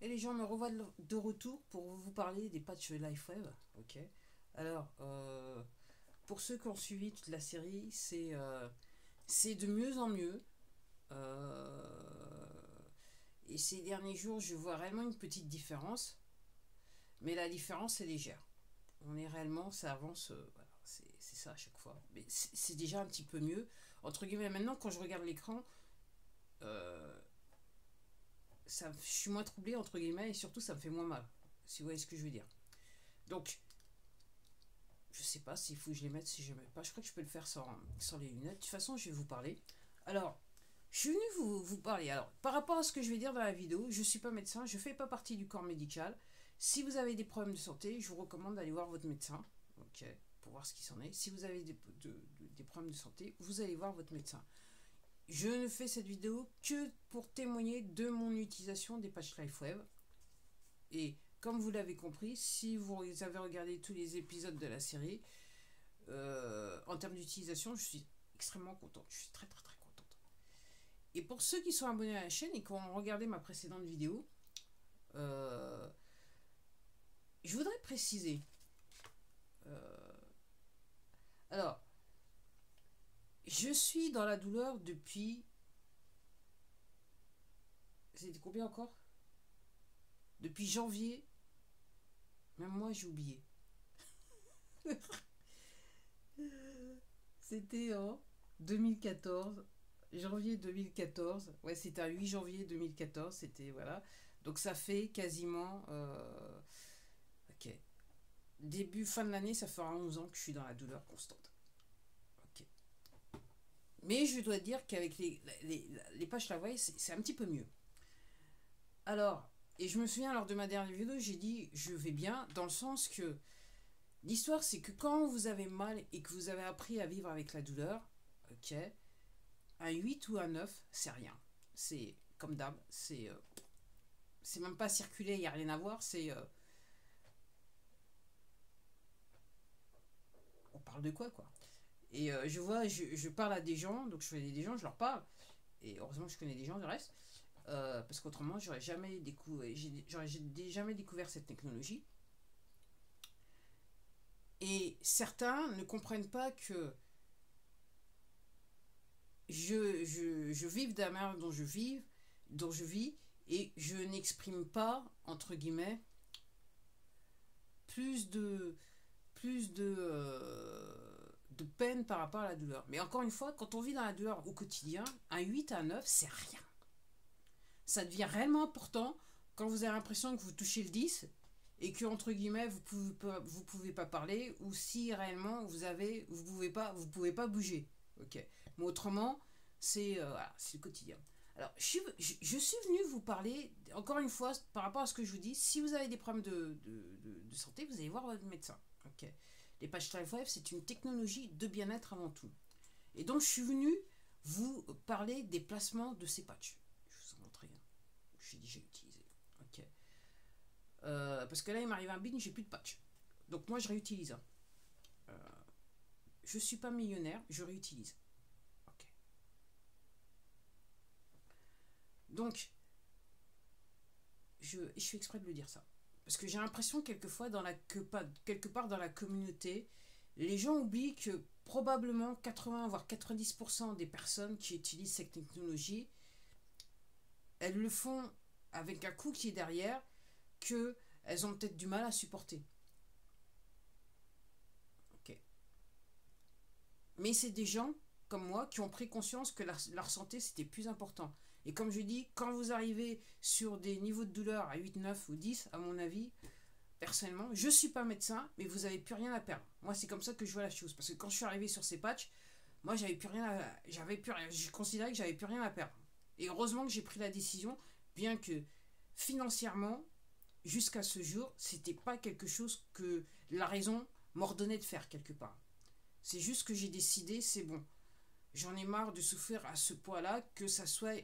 Et les gens me revoient de retour pour vous parler des patchs LifeWave. Ok. Alors, pour ceux qui ont suivi toute la série, c'est de mieux en mieux. Euh, et ces derniers jours, je vois réellement une petite différence. Mais la différence est légère. On est réellement, ça avance. Voilà, c'est ça à chaque fois. Mais c'est déjà un petit peu mieux. Entre guillemets, maintenant, quand je regarde l'écran, euh, je suis moins troublé, entre guillemets, et surtout, ça me fait moins mal. Si vous voyez ce que je veux dire. Donc, je sais pas s'il faut que je les mette, si je ne mets pas. Je crois que je peux le faire sans les lunettes. De toute façon, je vais vous parler. Alors, je suis venu vous parler. Alors, par rapport à ce que je vais dire dans la vidéo, je ne suis pas médecin, je ne fais pas partie du corps médical. Si vous avez des problèmes de santé, je vous recommande d'aller voir votre médecin. Ok, pour voir ce qu'il s'en est. Si vous avez des problèmes de santé, vous allez voir votre médecin. Je ne fais cette vidéo que pour témoigner de mon utilisation des patchs LifeWave. Et comme vous l'avez compris, si vous avez regardé tous les épisodes de la série, en termes d'utilisation, je suis extrêmement contente. Je suis très très très contente. Et pour ceux qui sont abonnés à la chaîne et qui ont regardé ma précédente vidéo, euh, je voudrais préciser. euh, alors, je suis dans la douleur depuis. C'était combien encore? Depuis janvier. Même moi, j'ai oublié. C'était en 2014. Janvier 2014. Ouais, c'était un 8 janvier 2014. C'était. Voilà. Donc ça fait quasiment. Ok. Début, fin de l'année, ça fera 11 ans que je suis dans la douleur constante. Ok. Mais je dois dire qu'avec les patchs Lavoie, c'est un petit peu mieux. Alors, et je me souviens lors de ma dernière vidéo, j'ai dit je vais bien, dans le sens que l'histoire c'est que quand vous avez mal et que vous avez appris à vivre avec la douleur, ok, un 8 ou un 9, c'est rien. C'est comme d'hab, c'est même pas circulé, il n'y a rien à voir, on parle de quoi quoi. Et je vois, je parle à des gens, donc je connais des gens, je leur parle, et heureusement je connais des gens du reste, parce qu'autrement j'aurais jamais découvert cette technologie. Et certains ne comprennent pas que je vive de la manière dont je vis, et je n'exprime pas, entre guillemets, plus de, de peine par rapport à la douleur. Mais encore une fois, quand on vit dans la douleur au quotidien, un 8 à un 9, c'est rien. Ça devient réellement important quand vous avez l'impression que vous touchez le 10 et que, entre guillemets, vous pouvez pas parler, ou si réellement vous pouvez pas bouger. Ok. Mais autrement, voilà, c'est le quotidien. Alors, je suis venu vous parler, encore une fois, par rapport à ce que je vous dis, si vous avez des problèmes de santé, vous allez voir votre médecin. Ok. Les patchs LifeWave, c'est une technologie de bien-être avant tout. Et donc, je suis venu vous parler des placements de ces patchs. Je vous en montre un. J'ai déjà utilisé. Ok. Parce que là, il m'arrive un bin, j'ai plus de patch. Donc, moi, je réutilise. Je suis pas millionnaire, je réutilise. Ok. Donc, je fais exprès de le dire ça. Parce que j'ai l'impression quelquefois quelque part dans la communauté, les gens oublient que probablement 80 voire 90% des personnes qui utilisent cette technologie, elles le font avec un coût qui est derrière, que elles ont peut-être du mal à supporter. Ok. Mais c'est des gens comme moi qui ont pris conscience que leur santé c'était plus important. Et comme je dis, quand vous arrivez sur des niveaux de douleur à 8, 9 ou 10, à mon avis, personnellement, je ne suis pas médecin, mais vous n'avez plus rien à perdre. Moi, c'est comme ça que je vois la chose. Parce que quand je suis arrivé sur ces patchs, moi, je considérais que j'avais plus rien à perdre. Et heureusement que j'ai pris la décision, bien que financièrement, jusqu'à ce jour, c'était pas quelque chose que la raison m'ordonnait de faire quelque part. C'est juste que j'ai décidé, c'est bon. J'en ai marre de souffrir à ce point-là, que ça soit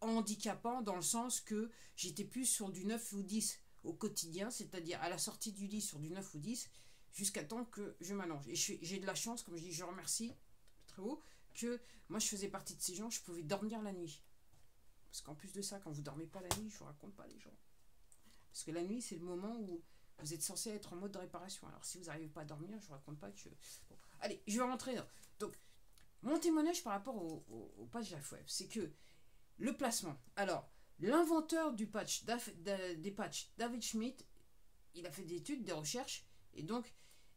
handicapant dans le sens que j'étais plus sur du 9 ou 10 au quotidien, c'est-à-dire à la sortie du lit sur du 9 ou 10, jusqu'à temps que je m'allonge. Et j'ai de la chance, comme je dis, je remercie très haut, que moi je faisais partie de ces gens, je pouvais dormir la nuit. Parce qu'en plus de ça, quand vous dormez pas la nuit, je vous raconte pas les gens. Parce que la nuit, c'est le moment où vous êtes censé être en mode de réparation. Alors, si vous n'arrivez pas à dormir, je ne vous raconte pas que... Bon, allez, je vais rentrer. Donc, mon témoignage par rapport au patch DAF-Web, c'est que le placement. Alors, l'inventeur du patch, des patchs, David Schmidt, il a fait des études, des recherches, et donc,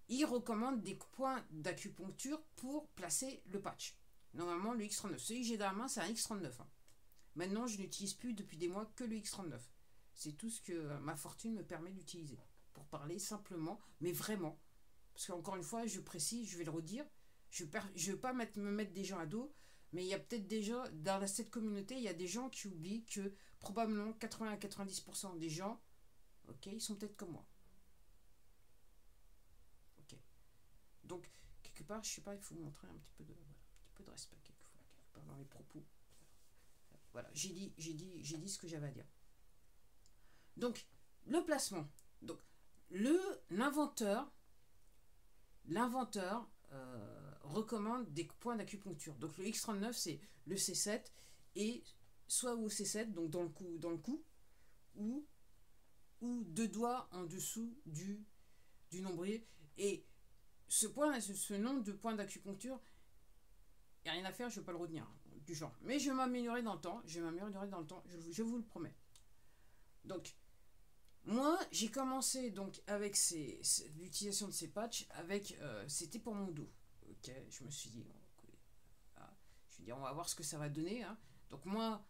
il recommande des points d'acupuncture pour placer le patch. Normalement, le X39. Celui que j'ai dans la main, c'est un X39. Hein. Maintenant, je n'utilise plus depuis des mois que le X39. C'est tout ce que ma fortune me permet d'utiliser. Pour parler simplement, mais vraiment. Parce qu'encore une fois, je précise, je vais le redire, je ne veux pas me mettre des gens à dos, mais il y a peut-être déjà, dans cette communauté, il y a des gens qui oublient que probablement 80 à 90% des gens, ok, ils sont peut-être comme moi. Ok. Donc, quelque part, je sais pas, il faut montrer un petit peu de respect, quelquefois, quelque part dans les propos. Voilà, j'ai dit ce que j'avais à dire. Donc, le placement. Donc, l'inventeur recommande des points d'acupuncture. Donc, le X39, c'est le C7 et soit au C7, donc dans le cou ou deux doigts en dessous du nombril. Et ce nom de point d'acupuncture, il n'y a rien à faire, je ne vais pas le retenir, du genre. Mais je vais m'améliorer dans le temps, je vous le promets. Donc, moi, j'ai commencé donc avec l'utilisation de ces patchs, c'était pour mon dos. Ok, je me suis dit, on va voir ce que ça va donner. Hein. Donc moi,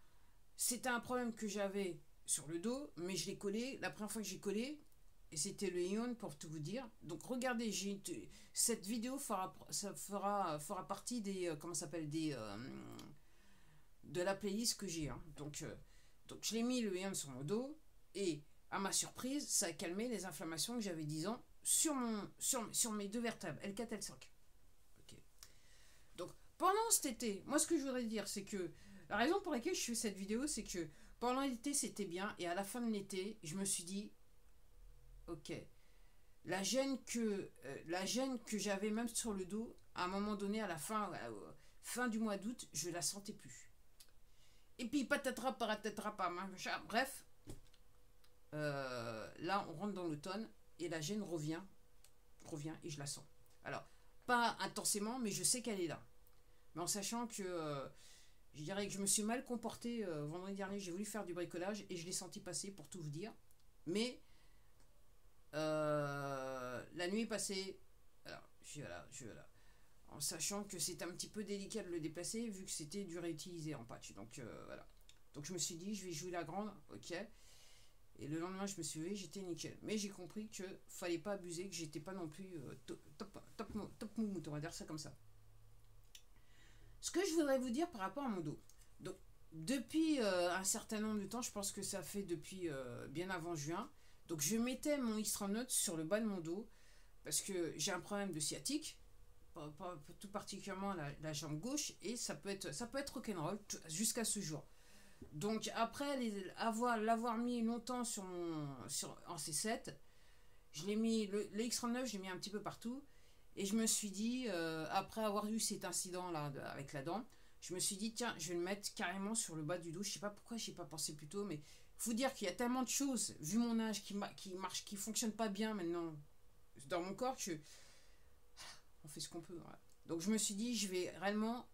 c'était un problème que j'avais sur le dos, mais je l'ai collé. La première fois que j'ai collé, et c'était le Ion pour tout vous dire. Donc regardez, cette vidéo fera partie des de la playlist que j'ai. Hein. Donc je l'ai mis le Ion sur mon dos et à ma surprise, ça a calmé les inflammations que j'avais 10 ans sur mes deux vertèbres, L4 et L5. Okay. Donc, pendant cet été, moi ce que je voudrais dire, c'est que la raison pour laquelle je fais cette vidéo, c'est que pendant l'été, c'était bien, et à la fin de l'été, je me suis dit, ok, la gêne que j'avais même sur le dos, à un moment donné, à la fin du mois d'août, je la sentais plus. Et puis, patatras, machin, bref, là, on rentre dans l'automne et la gêne revient et je la sens. Alors, pas intensément, mais je sais qu'elle est là. Mais en sachant que je dirais que je me suis mal comporté vendredi dernier, j'ai voulu faire du bricolage et je l'ai senti passer pour tout vous dire. Mais la nuit est passée. Alors, je suis là. En sachant que c'est un petit peu délicat de le déplacer vu que c'était du réutilisé en patch. Donc voilà. Donc je me suis dit, je vais jouer la grande, ok. Et le lendemain, je me suis levé, j'étais nickel. Mais j'ai compris que fallait pas abuser, que j'étais pas non plus top moumoute, on va dire ça comme ça. Ce que je voudrais vous dire par rapport à mon dos. Donc, depuis un certain nombre de temps, je pense que ça fait depuis bien avant juin. Donc, je mettais mon X39 sur le bas de mon dos parce que j'ai un problème de sciatique, tout particulièrement la jambe gauche, et ça peut être rock'n'roll jusqu'à ce jour. Donc après l'avoir mis longtemps en C7, je l'ai mis le X39, je l'ai mis un petit peu partout et je me suis dit après avoir eu cet incident là avec la dent, je me suis dit tiens, je vais le mettre carrément sur le bas du dos. Je sais pas pourquoi j'ai pas pensé plus tôt, mais faut dire qu'il y a tellement de choses vu mon âge qui fonctionnent pas bien maintenant dans mon corps que on fait ce qu'on peut. Voilà. Donc je me suis dit je vais réellement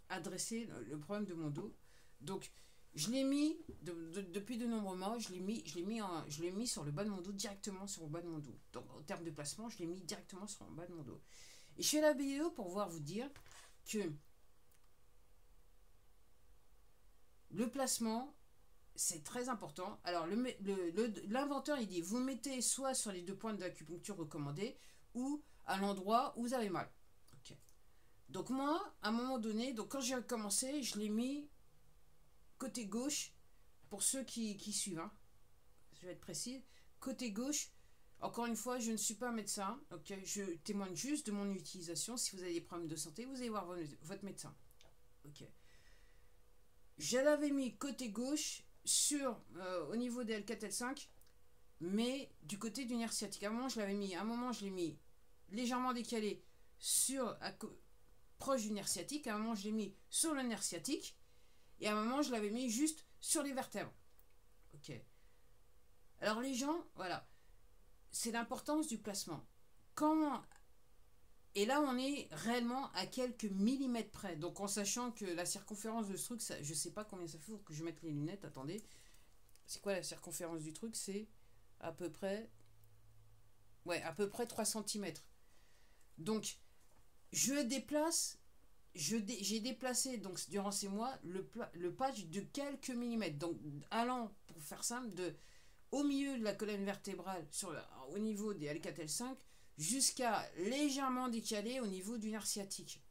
adresser le problème de mon dos. Donc, je l'ai mis, depuis de nombreux mois, je l'ai mis sur le bas de mon dos, directement sur le bas de mon dos. Donc, en termes de placement, je l'ai mis directement sur le bas de mon dos. Et je fais la vidéo pour vous dire que le placement, c'est très important. Alors, l'inventeur, il dit, vous mettez soit sur les deux points d'acupuncture recommandés, ou à l'endroit où vous avez mal. Okay. Donc, moi, à un moment donné, quand j'ai commencé, je l'ai mis côté gauche, pour ceux qui suivent, hein, je vais être précis, côté gauche, encore une fois, je ne suis pas médecin, ok, je témoigne juste de mon utilisation. Si vous avez des problèmes de santé, vous allez voir votre médecin. Ok. Je l'avais mis côté gauche au niveau des L4, L5, mais du côté du nerf sciatique. À un moment, je l'ai mis légèrement décalé proche du nerf sciatique. À un moment, je l'ai mis sur le nerf sciatique. Et à un moment, je l'avais mis juste sur les vertèbres. Ok. Alors les gens, voilà, c'est l'importance du placement. Quand Et là, on est réellement à quelques millimètres près. Donc, en sachant que la circonférence de ce truc, ça, je ne sais pas combien ça fait, faut que je mette les lunettes. Attendez. C'est quoi la circonférence du truc? C'est à peu près... Ouais, à peu près 3 centimètres. Donc, je déplace... J'ai déplacé, donc, durant ces mois, le patch de quelques millimètres. Donc, allant, pour faire simple, au milieu de la colonne vertébrale, au niveau des Alcatel 5, jusqu'à légèrement décalé au niveau du nerf sciatique.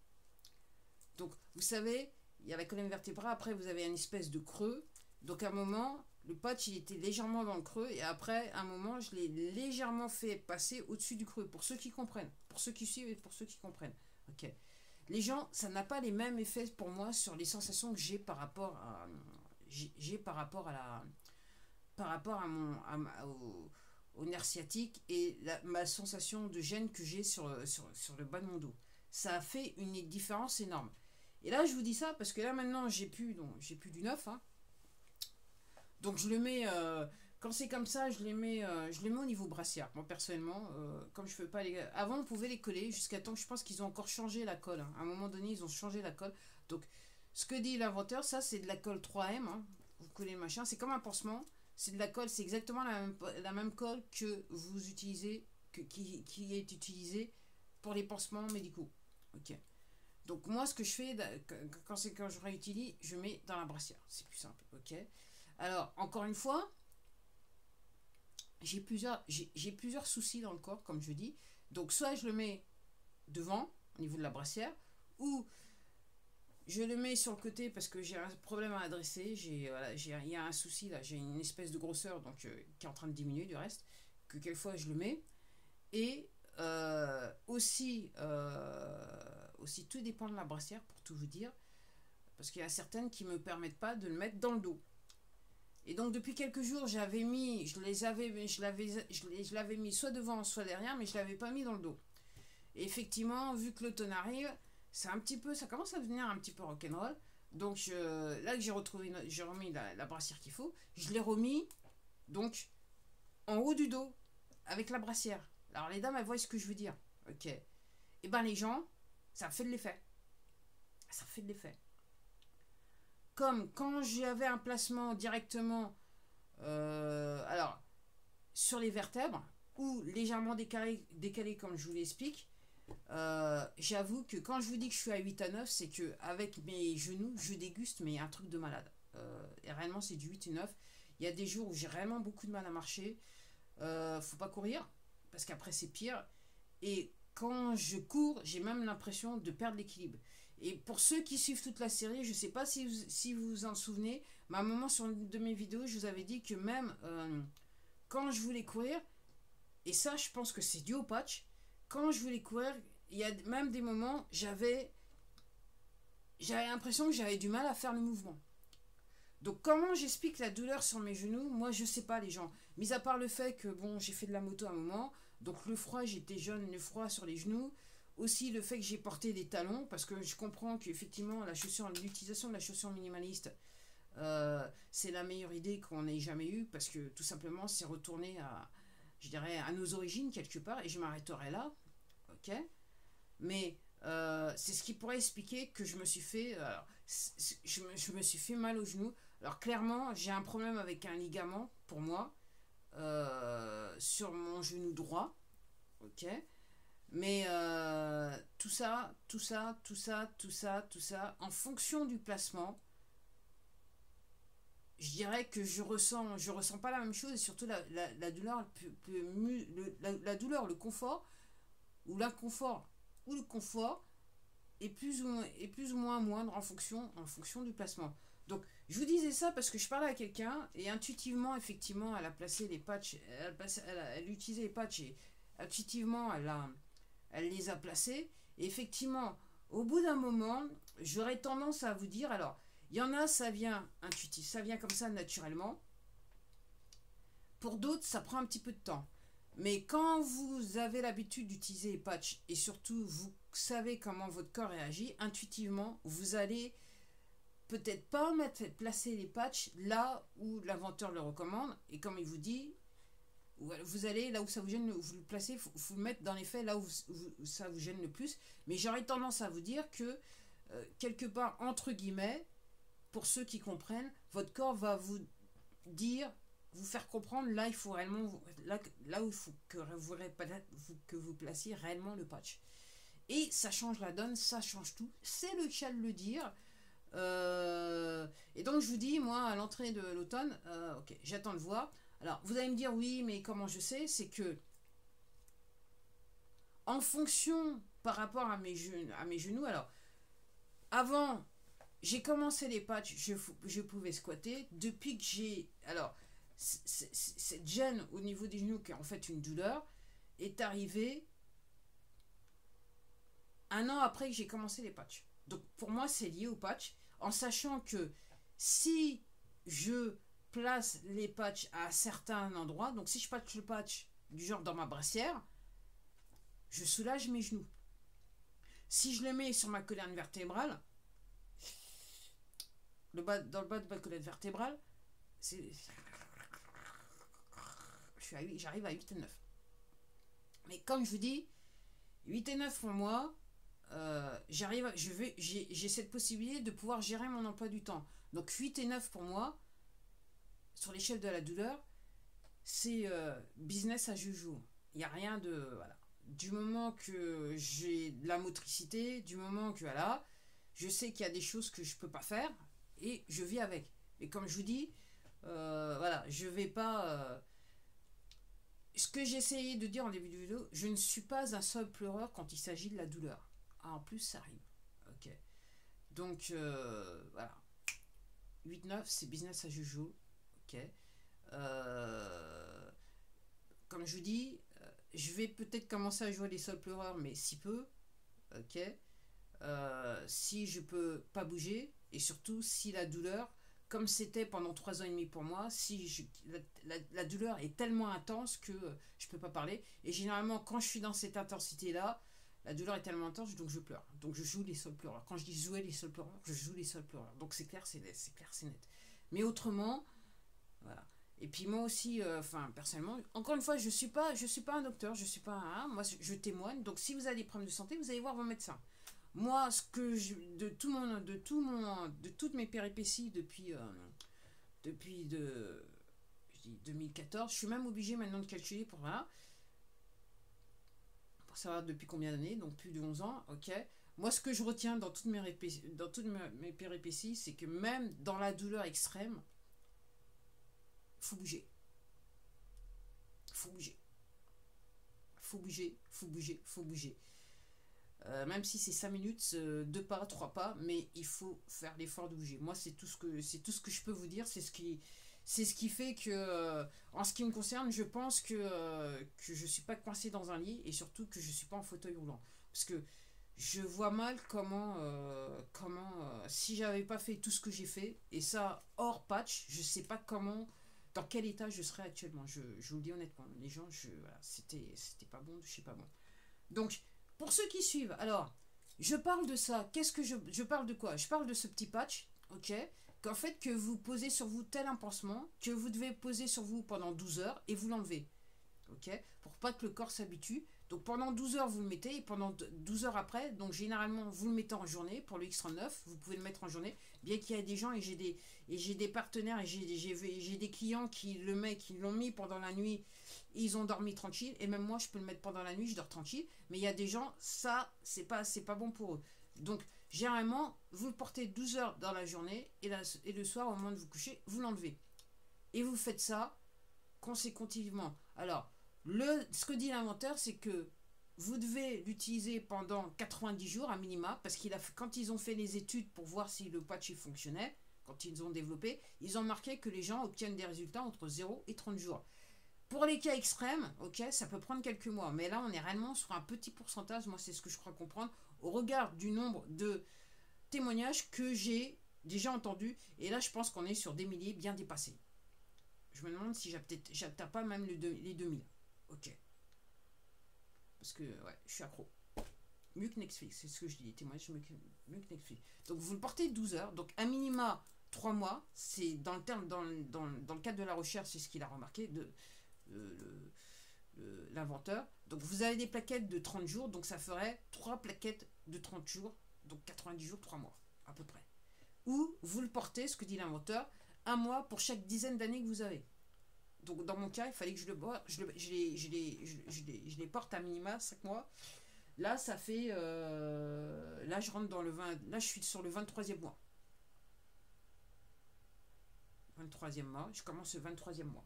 Donc, vous savez, il y a la colonne vertébrale, après vous avez une espèce de creux. Donc, à un moment, le patch, il était légèrement dans le creux, et après, à un moment, je l'ai légèrement fait passer au-dessus du creux, pour ceux qui comprennent, pour ceux qui suivent et pour ceux qui comprennent. Ok. Les gens, ça n'a pas les mêmes effets pour moi sur les sensations que j'ai par rapport à... par rapport à au nerf sciatique et ma sensation de gêne que j'ai sur le bas de mon dos. Ça a fait une différence énorme. Et là, je vous dis ça parce que là, maintenant, j'ai plus du neuf. Hein. Donc, je le mets... quand c'est comme ça, je les mets au niveau brassière. Moi, personnellement, comme je ne peux pas les... Avant, on pouvait les coller jusqu'à temps que je pense qu'ils ont encore changé la colle. Hein. À un moment donné, ils ont changé la colle. Donc, ce que dit l'inventeur, ça, c'est de la colle 3M. Hein. Vous collez le machin. C'est comme un pansement. C'est de la colle, c'est exactement la même colle que vous utilisez, qui est utilisée pour les pansements médicaux. Ok. Donc moi, ce que je fais, quand je réutilise, je mets dans la brassière. C'est plus simple. Ok. Alors, encore une fois, j'ai plusieurs soucis dans le corps, comme je dis. Donc soit je le mets devant, au niveau de la brassière, ou je le mets sur le côté parce que j'ai un problème à adresser. Il y a un souci là. J'ai une espèce de grosseur donc, qui est en train de diminuer du reste. Que quelquefois je le mets. Et aussi, tout dépend de la brassière pour tout vous dire. Parce qu'il y a certaines qui ne me permettent pas de le mettre dans le dos. Et donc depuis quelques jours, je l'avais mis soit devant, soit derrière, mais je ne l'avais pas mis dans le dos. Et effectivement, vu que l'automne arrive, ça commence à devenir un petit peu rock'n'roll. Donc là que j'ai remis la brassière qu'il faut, je l'ai remis donc en haut du dos avec la brassière. Alors les dames, elles voient ce que je veux dire. Ok. Et ben les gens, ça fait de l'effet. Ça fait de l'effet. Comme quand j'avais un placement directement, alors sur les vertèbres ou légèrement décalé comme je vous l'explique. J'avoue que quand je vous dis que je suis à 8 à 9, c'est que avec mes genoux, je déguste, mais un truc de malade. Et réellement, c'est du 8 et 9. Il y a des jours où j'ai réellement beaucoup de mal à marcher. Faut pas courir, parce qu'après, c'est pire. Et quand je cours, j'ai même l'impression de perdre l'équilibre. Et pour ceux qui suivent toute la série, je sais pas si vous vous en souvenez, mais à un moment sur une de mes vidéos, je vous avais dit que même quand je voulais courir, et ça, je pense que c'est dû au patch, quand je voulais courir, il y a même des moments, j'avais l'impression que j'avais du mal à faire le mouvement. Donc comment j'explique la douleur sur mes genoux? Moi, je sais pas, les gens. Mis à part le fait que, bon, j'ai fait de la moto à un moment, donc le froid, j'étais jeune, le froid sur les genoux. Aussi le fait que j'ai porté des talons, parce que je comprends qu'effectivement, l'utilisation de la chaussure minimaliste, c'est la meilleure idée qu'on ait jamais eue, parce que tout simplement, c'est retourner je dirais, à nos origines quelque part, et je m'arrêterai là. Ok, mais c'est ce qui pourrait expliquer que je me suis fait je me suis fait mal au genou. Alors clairement, j'ai un problème avec un ligament pour moi sur mon genou droit. Ok, mais tout ça, en fonction du placement, je dirais que je ressens pas la même chose, et surtout la douleur, la douleur, le confort ou l'inconfort ou le confort est plus ou moins moindre en fonction du placement. Donc je vous disais ça parce que je parlais à quelqu'un et intuitivement, effectivement, elle a placé les patchs, elle utilisait les patchs et intuitivement elle les a placés, et effectivement au bout d'un moment j'aurais tendance à vous dire, alors il y en a, ça vient intuitif, ça vient comme ça naturellement. Pour d'autres, ça prend un petit peu de temps. Mais quand vous avez l'habitude d'utiliser les patchs et surtout vous savez comment votre corps réagit, intuitivement, vous allez peut-être pas placer les patchs là où l'inventeur le recommande. Et comme il vous dit, Vous allez là où ça vous gêne, vous le placez, vous le mettre dans les faits là où ça vous gêne le plus. Mais j'aurais tendance à vous dire que, quelque part, entre guillemets, pour ceux qui comprennent, votre corps va vous dire, vous faire comprendre, là il faut réellement, là où il faut que vous placiez réellement le patch. Et ça change la donne, ça change tout. C'est le cas de le dire. Et donc je vous dis, moi, à l'entrée de l'automne, ok, j'attends de voir. Alors, vous allez me dire, oui, mais comment je sais? C'est que, en fonction, par rapport à mes genoux, alors, avant, j'ai commencé les patchs, je pouvais squatter. Depuis que j'ai... Alors, cette gêne au niveau des genoux, qui est en fait une douleur, est arrivée 1 an après que j'ai commencé les patchs. Donc, pour moi, c'est lié au patch, en sachant que si je place les patchs à certains endroits, donc si je patch le patch du genre dans ma brassière, je soulage mes genoux. Si je le mets sur ma colonne vertébrale, dans le bas de ma colonne vertébrale, j'arrive à 8 et 9. Mais comme je vous dis, 8 et 9 pour moi, j'ai cette possibilité de pouvoir gérer mon emploi du temps. Donc 8 et 9 pour moi, sur l'échelle de la douleur, c'est business as usual. Il n'y a rien de... Voilà. Du moment que j'ai de la motricité, du moment que voilà, je sais qu'il y a des choses que je ne peux pas faire et je vis avec. Et comme je vous dis, voilà, je vais pas... ce que j'ai essayé de dire en début de vidéo, je ne suis pas un seul pleureur quand il s'agit de la douleur. Ah, en plus, ça arrive. Ok. Donc, voilà. 8-9, c'est business as usual. Ok. Comme je vous dis, je vais peut-être commencer à jouer les seuls pleureurs, mais si peu. Ok. Si je peux pas bouger, et surtout si la douleur, comme c'était pendant 3 ans et demi pour moi, si la douleur est tellement intense que je peux pas parler. Et généralement, quand je suis dans cette intensité-là, la douleur est tellement intense, donc je pleure. Donc je joue les seuls pleureurs. Quand je dis jouer les seuls pleureurs, je joue les seuls pleureurs. Donc c'est clair, c'est net. Mais autrement, voilà. Et puis moi aussi, personnellement, encore une fois, je suis pas un docteur, je suis pas moi je témoigne. Donc si vous avez des problèmes de santé, vous allez voir vos médecins. Moi, de toutes mes péripéties depuis 2014, je suis même obligé maintenant de calculer pour savoir depuis combien d'années, donc plus de 11 ans, ok. Moi, ce que je retiens dans toutes mes péripéties, c'est que même dans la douleur extrême, faut bouger. Faut bouger. Faut bouger, faut bouger, faut bouger. Même si c'est 5 minutes, 2 pas, 3 pas, mais il faut faire l'effort de bouger. Moi, c'est tout ce que je peux vous dire. C'est ce qui fait que, en ce qui me concerne, je pense que je suis pas coincé dans un lit et surtout que je suis pas en fauteuil roulant. Parce que je vois mal comment si j'avais pas fait tout ce que j'ai fait, et ça hors patch, je sais pas dans quel état je serais actuellement. Je vous le dis honnêtement. Les gens, voilà, c'était pas bon, je sais pas bon. Donc, pour ceux qui suivent, alors, je parle de ça. Qu'est-ce que je parle de quoi? Je parle de ce petit patch, ok? Qu'en fait, que vous posez sur vous tel un pansement, que vous devez poser sur vous pendant 12 heures et vous l'enlevez, ok? Pour pas que le corps s'habitue. Donc pendant 12 heures, vous le mettez et pendant 12 heures après, donc généralement, vous le mettez en journée. Pour le X39, vous pouvez le mettre en journée. Bien qu'il y ait des gens et j'ai des partenaires et j'ai des clients qui l'ont mis pendant la nuit. Ils ont dormi tranquille, et même moi je peux le mettre pendant la nuit, je dors tranquille, mais il y a des gens, ça c'est pas bon pour eux. Donc généralement vous le portez 12 heures dans la journée et le soir au moment de vous coucher vous l'enlevez et vous faites ça consécutivement. Alors ce que dit l'inventeur, c'est que vous devez l'utiliser pendant 90 jours à minima, parce quand ils ont fait les études pour voir si le patch fonctionnait, quand ils ont développé, ils ont marqué que les gens obtiennent des résultats entre 0 et 30 jours. Pour les cas extrêmes, ok, ça peut prendre quelques mois, mais là on est réellement sur un petit pourcentage, moi c'est ce que je crois comprendre, au regard du nombre de témoignages que j'ai déjà entendus, et là je pense qu'on est sur des milliers bien dépassés. Je me demande si j'atteins pas même les 2000, ok. Parce que, ouais, je suis accro. Mieux que Netflix, c'est ce que je dis, les témoignages, mieux que Netflix. Donc vous le portez 12 heures, donc à minima 3 mois, c'est dans le cadre de la recherche, c'est ce qu'il a remarqué, l'inventeur. Donc vous avez des plaquettes de 30 jours, donc ça ferait 3 plaquettes de 30 jours, donc 90 jours, 3 mois à peu près. Ou vous le portez, ce que dit l'inventeur, 1 mois pour chaque dizaine d'années que vous avez. Donc dans mon cas, il fallait que je les porte à minima 5 mois. Là, ça fait... là, je rentre dans le 20... Là, je suis sur le 23e mois. 23e mois. Je commence le 23e mois.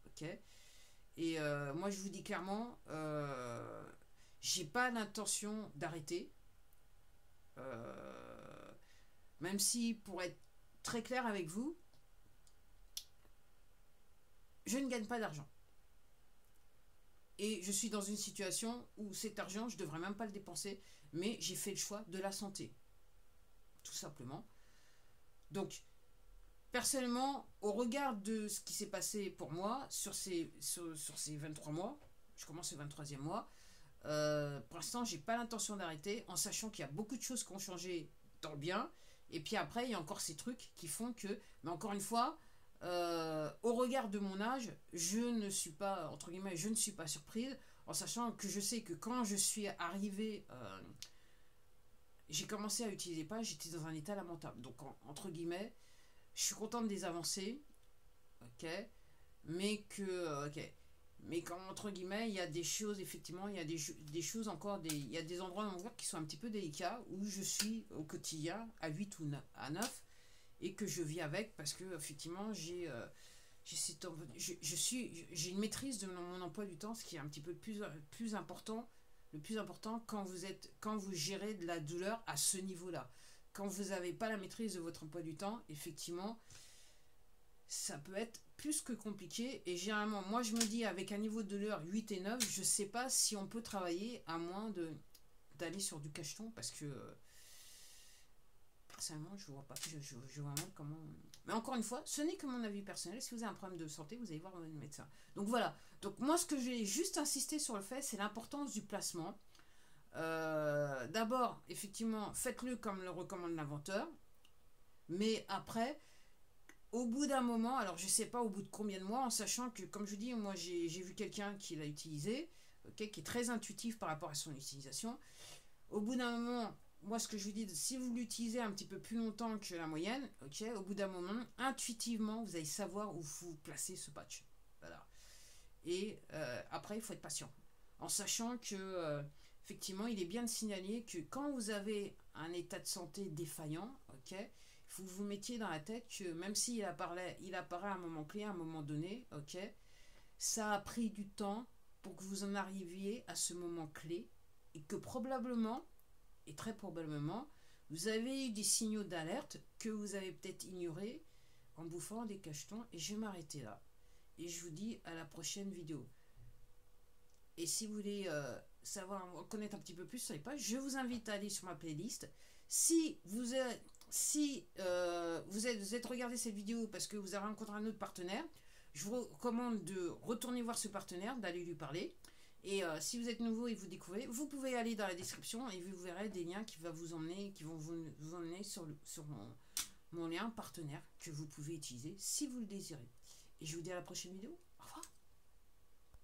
Ok. Et moi, je vous dis clairement, j'ai pas l'intention d'arrêter. Même si, pour être très clair avec vous, je ne gagne pas d'argent. Et je suis dans une situation où cet argent, je ne devrais même pas le dépenser, mais j'ai fait le choix de la santé. Tout simplement. Donc, personnellement, au regard de ce qui s'est passé pour moi sur ces 23 mois, je commence le 23e mois, pour l'instant, j'ai pas l'intention d'arrêter, en sachant qu'il y a beaucoup de choses qui ont changé dans le bien. Et puis après, il y a encore ces trucs qui font que, mais encore une fois, au regard de mon âge, je ne suis pas, entre guillemets, je ne suis pas surprise, en sachant que je sais que quand je suis arrivée, j'ai commencé à utiliser pas, j'étais dans un état lamentable. Donc, entre guillemets, je suis contente des avancées, ok, mais que, ok, mais quand, entre guillemets, il y a des choses, effectivement, il y a des choses encore, il y a des endroits dans mon corps qui sont un petit peu délicats, où je suis au quotidien à 8 ou à 9, et que je vis avec, parce que, effectivement, j'ai une maîtrise de mon emploi du temps, ce qui est un petit peu plus important, le plus important quand vous gérez de la douleur à ce niveau-là. Quand vous n'avez pas la maîtrise de votre emploi du temps, effectivement, ça peut être plus que compliqué. Et généralement, moi je me dis, avec un niveau de douleur 8 et 9, je ne sais pas si on peut travailler à moins d'aller sur du cacheton, parce que personnellement, je vois pas, je vois mal comment... Mais encore une fois, ce n'est que mon avis personnel. Si vous avez un problème de santé, vous allez voir votre médecin. Donc voilà. Donc moi, ce que j'ai juste insisté sur le fait, c'est l'importance du placement. D'abord, effectivement, faites-le comme le recommande l'inventeur. Mais après, au bout d'un moment, alors je sais pas au bout de combien de mois, en sachant que, comme je dis, moi j'ai vu quelqu'un qui l'a utilisé, okay, qui est très intuitif par rapport à son utilisation. Au bout d'un moment, moi ce que je vous dis, si vous l'utilisez un petit peu plus longtemps que la moyenne, ok, au bout d'un moment, intuitivement, vous allez savoir où vous placez ce patch. Voilà. Et après, il faut être patient. En sachant que, effectivement, il est bien de signaler que quand vous avez un état de santé défaillant, ok, il faut que vous mettiez dans la tête que même s'il apparaît à un moment clé, à un moment donné, ok, ça a pris du temps pour que vous en arriviez à ce moment clé et que probablement, et très probablement, vous avez eu des signaux d'alerte que vous avez peut-être ignorés en bouffant des cachetons. Et je vais m'arrêter là. Et je vous dis à la prochaine vidéo. Et si vous voulez savoir, connaître un petit peu plus sur les pages, je vous invite à aller sur ma playlist. Si vous êtes regardé cette vidéo parce que vous avez rencontré un autre partenaire, je vous recommande de retourner voir ce partenaire, d'aller lui parler. Et si vous êtes nouveau et vous découvrez, vous pouvez aller dans la description et vous verrez des liens qui vont vous emmener sur mon lien partenaire que vous pouvez utiliser si vous le désirez. Et je vous dis à la prochaine vidéo. Au revoir.